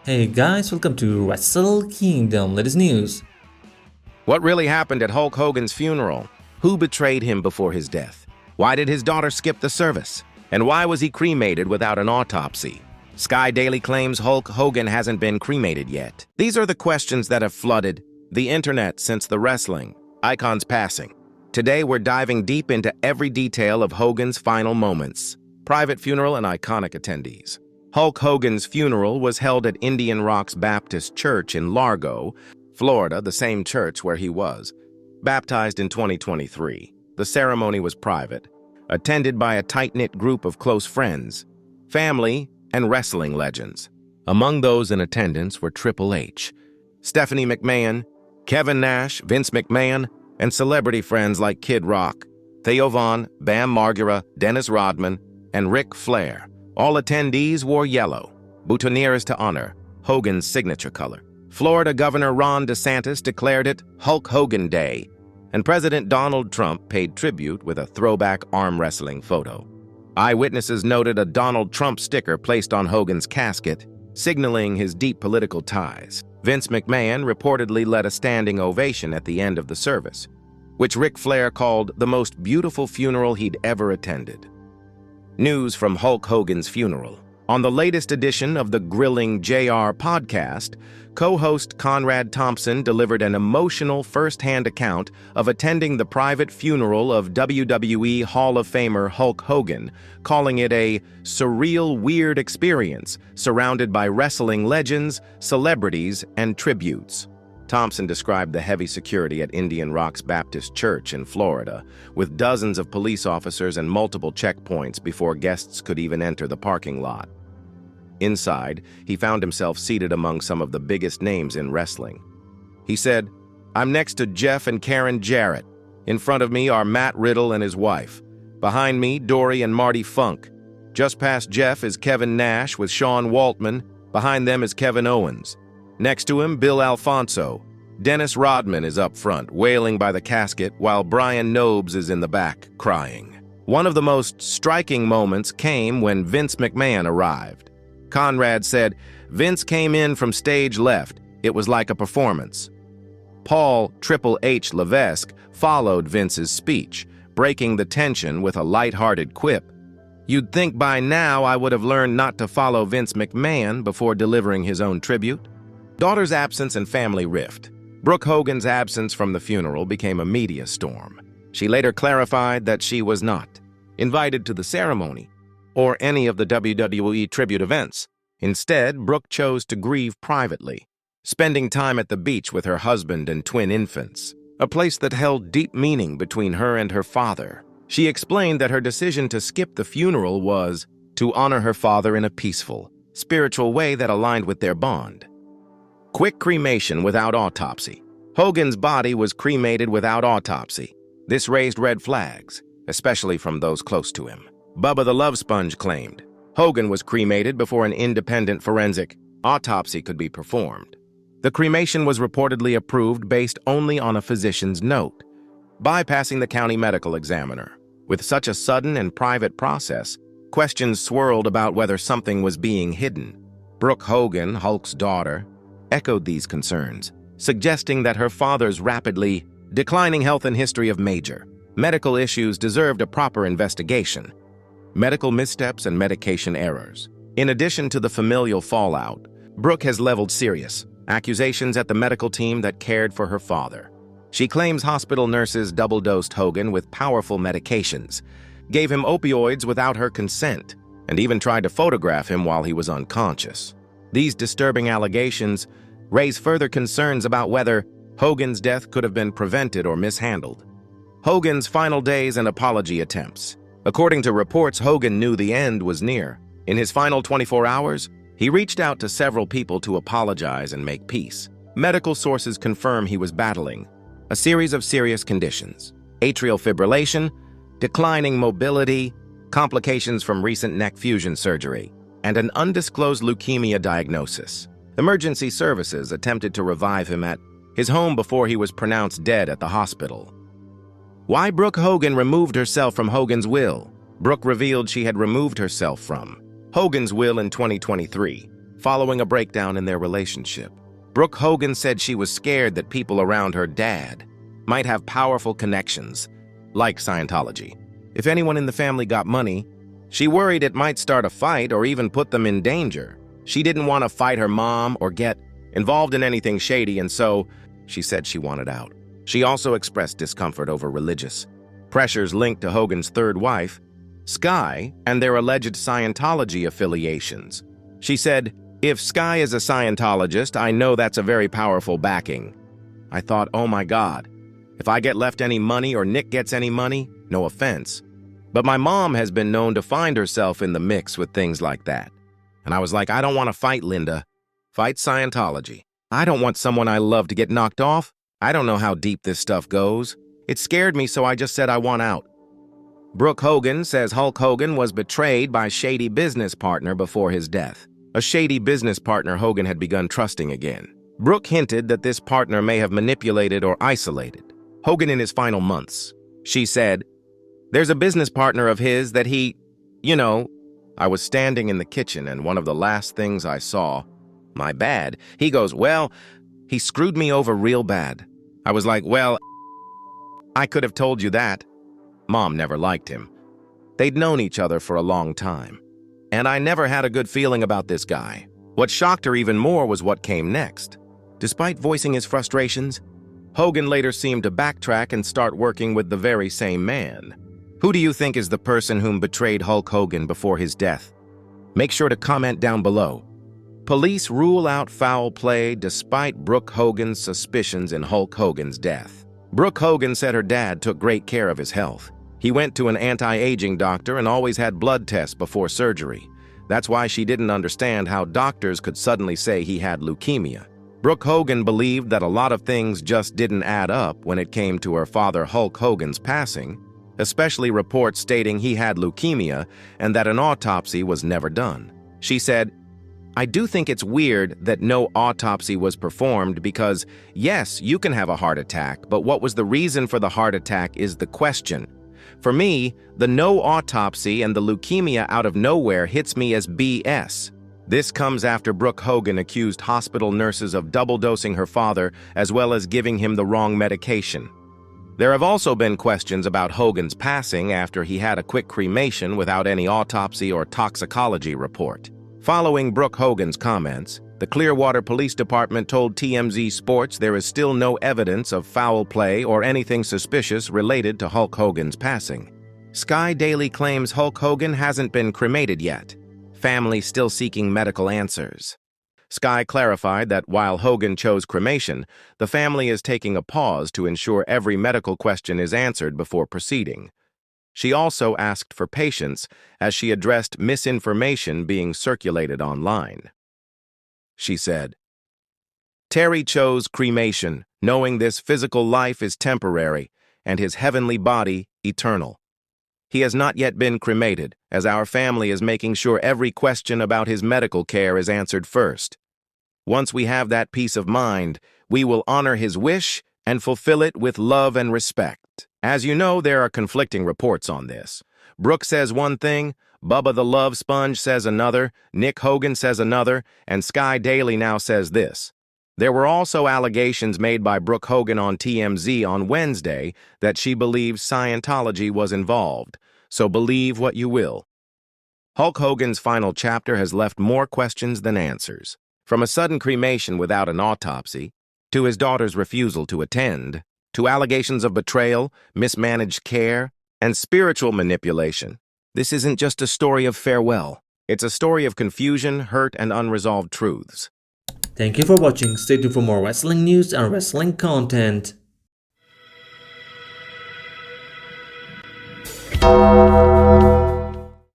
Hey guys, welcome to Wrestle Kingdom latest news. What really happened at Hulk Hogan's funeral? Who betrayed him before his death? Why did his daughter skip the service? And why was he cremated without an autopsy? Sky Daily claims Hulk Hogan hasn't been cremated yet. These are the questions that have flooded the internet since the wrestling icon's passing. Today we're diving deep into every detail of Hogan's final moments, private funeral and iconic attendees. Hulk Hogan's funeral was held at Indian Rocks Baptist Church in Largo, Florida, the same church where he was baptized in 2023. The ceremony was private, attended by a tight-knit group of close friends, family, and wrestling legends. Among those in attendance were Triple H, Stephanie McMahon, Kevin Nash, Vince McMahon, and celebrity friends like Kid Rock, Theo Von, Bam Margera, Dennis Rodman, and Ric Flair. All attendees wore yellow, boutonnieres to honor Hogan's signature color. Florida Governor Ron DeSantis declared it Hulk Hogan Day, and President Donald Trump paid tribute with a throwback arm wrestling photo. Eyewitnesses noted a Donald Trump sticker placed on Hogan's casket, signaling his deep political ties. Vince McMahon reportedly led a standing ovation at the end of the service, which Ric Flair called the most beautiful funeral he'd ever attended. News from Hulk Hogan's funeral. On the latest edition of the Grilling JR podcast, co-host Conrad Thompson delivered an emotional first-hand account of attending the private funeral of WWE Hall of Famer Hulk Hogan, calling it a surreal, weird experience surrounded by wrestling legends, celebrities, and tributes. Thompson described the heavy security at Indian Rocks Baptist Church in Florida, with dozens of police officers and multiple checkpoints before guests could even enter the parking lot. Inside, he found himself seated among some of the biggest names in wrestling. He said, "I'm next to Jeff and Karen Jarrett. In front of me are Matt Riddle and his wife. Behind me, Dory and Marty Funk. Just past Jeff is Kevin Nash with Sean Waltman. Behind them is Kevin Owens. Next to him, Bill Alfonso. Dennis Rodman is up front, wailing by the casket, while Brian Knobes is in the back, crying." One of the most striking moments came when Vince McMahon arrived. Conrad said, "Vince came in from stage left. It was like a performance." Paul Triple H Levesque followed Vince's speech, breaking the tension with a lighthearted quip. "You'd think by now I would have learned not to follow Vince McMahon before delivering his own tribute." Daughter's absence and family rift. Brooke Hogan's absence from the funeral became a media storm. She later clarified that she was not invited to the ceremony or any of the WWE tribute events. Instead, Brooke chose to grieve privately, spending time at the beach with her husband and twin infants, a place that held deep meaning between her and her father. She explained that her decision to skip the funeral was to honor her father in a peaceful, spiritual way that aligned with their bond. Quick cremation without autopsy. Hogan's body was cremated without autopsy. This raised red flags, especially from those close to him. Bubba the Love Sponge claimed Hogan was cremated before an independent forensic autopsy could be performed. The cremation was reportedly approved based only on a physician's note, bypassing the county medical examiner. With such a sudden and private process, questions swirled about whether something was being hidden. Brooke Hogan, Hulk's daughter, echoed these concerns, suggesting that her father's rapidly declining health and history of major medical issues deserved a proper investigation. Medical missteps and medication errors. In addition to the familial fallout, Brooke has leveled serious accusations at the medical team that cared for her father. She claims hospital nurses double-dosed Hogan with powerful medications, gave him opioids without her consent, and even tried to photograph him while he was unconscious. These disturbing allegations raise further concerns about whether Hogan's death could have been prevented or mishandled. Hogan's final days and apology attempts. According to reports, Hogan knew the end was near. In his final 24 hours, he reached out to several people to apologize and make peace. Medical sources confirm he was battling a series of serious conditions: atrial fibrillation, declining mobility, complications from recent neck fusion surgery, and an undisclosed leukemia diagnosis. Emergency services attempted to revive him at his home before he was pronounced dead at the hospital. Why Brooke Hogan removed herself from Hogan's will. Brooke revealed she had removed herself from Hogan's will in 2023, following a breakdown in their relationship. Brooke Hogan said she was scared that people around her dad might have powerful connections, like Scientology. If anyone in the family got money, she worried it might start a fight or even put them in danger. She didn't want to fight her mom or get involved in anything shady, and so she said she wanted out. She also expressed discomfort over religious pressures linked to Hogan's third wife, Sky, and their alleged Scientology affiliations. She said, "If Sky is a Scientologist, I know that's a very powerful backing." I thought, oh my God, if I get left any money or Nick gets any money, no offense. But my mom has been known to find herself in the mix with things like that. And I was like, I don't want to fight Linda. Fight Scientology. I don't want someone I love to get knocked off. I don't know how deep this stuff goes. It scared me, so I just said I want out. Brooke Hogan says Hulk Hogan was betrayed by shady business partner before his death. A shady business partner Hogan had begun trusting again. Brooke hinted that this partner may have manipulated or isolated Hogan in his final months. She said, "There's a business partner of his that he, I was standing in the kitchen and one of the last things I saw, my bad. He goes, well, he screwed me over real bad. I was like, well, I could have told you that. Mom never liked him. They'd known each other for a long time. And I never had a good feeling about this guy. What shocked her even more was what came next. Despite voicing his frustrations, Hogan later seemed to backtrack and start working with the very same man. Who do you think is the person whom betrayed Hulk Hogan before his death? Make sure to comment down below. Police rule out foul play despite Brooke Hogan's suspicions in Hulk Hogan's death. Brooke Hogan said her dad took great care of his health. He went to an anti-aging doctor and always had blood tests before surgery. That's why she didn't understand how doctors could suddenly say he had leukemia. Brooke Hogan believed that a lot of things just didn't add up when it came to her father Hulk Hogan's passing, especially reports stating he had leukemia and that an autopsy was never done. She said, "I do think it's weird that no autopsy was performed because, yes, you can have a heart attack, but what was the reason for the heart attack is the question. For me, the no autopsy and the leukemia out of nowhere hits me as BS. This comes after Brooke Hogan accused hospital nurses of double-dosing her father as well as giving him the wrong medication. There have also been questions about Hogan's passing after he had a quick cremation without any autopsy or toxicology report. Following Brooke Hogan's comments, the Clearwater Police Department told TMZ Sports there is still no evidence of foul play or anything suspicious related to Hulk Hogan's passing. Sky Daily claims Hulk Hogan hasn't been cremated yet. Family still seeking medical answers. Sky clarified that while Hogan chose cremation, the family is taking a pause to ensure every medical question is answered before proceeding. She also asked for patience as she addressed misinformation being circulated online. She said, "Terry chose cremation, knowing this physical life is temporary and his heavenly body eternal. He has not yet been cremated, as our family is making sure every question about his medical care is answered first. Once we have that peace of mind, we will honor his wish and fulfill it with love and respect." As you know, there are conflicting reports on this. Brooke says one thing, Bubba the Love Sponge says another, Nick Hogan says another, and Sky Daily now says this. There were also allegations made by Brooke Hogan on TMZ on Wednesday that she believes Scientology was involved, so believe what you will. Hulk Hogan's final chapter has left more questions than answers. From a sudden cremation without an autopsy, to his daughter's refusal to attend, to allegations of betrayal, mismanaged care, and spiritual manipulation. This isn't just a story of farewell. It's a story of confusion, hurt, and unresolved truths. Thank you for watching. Stay tuned for more wrestling news and wrestling content.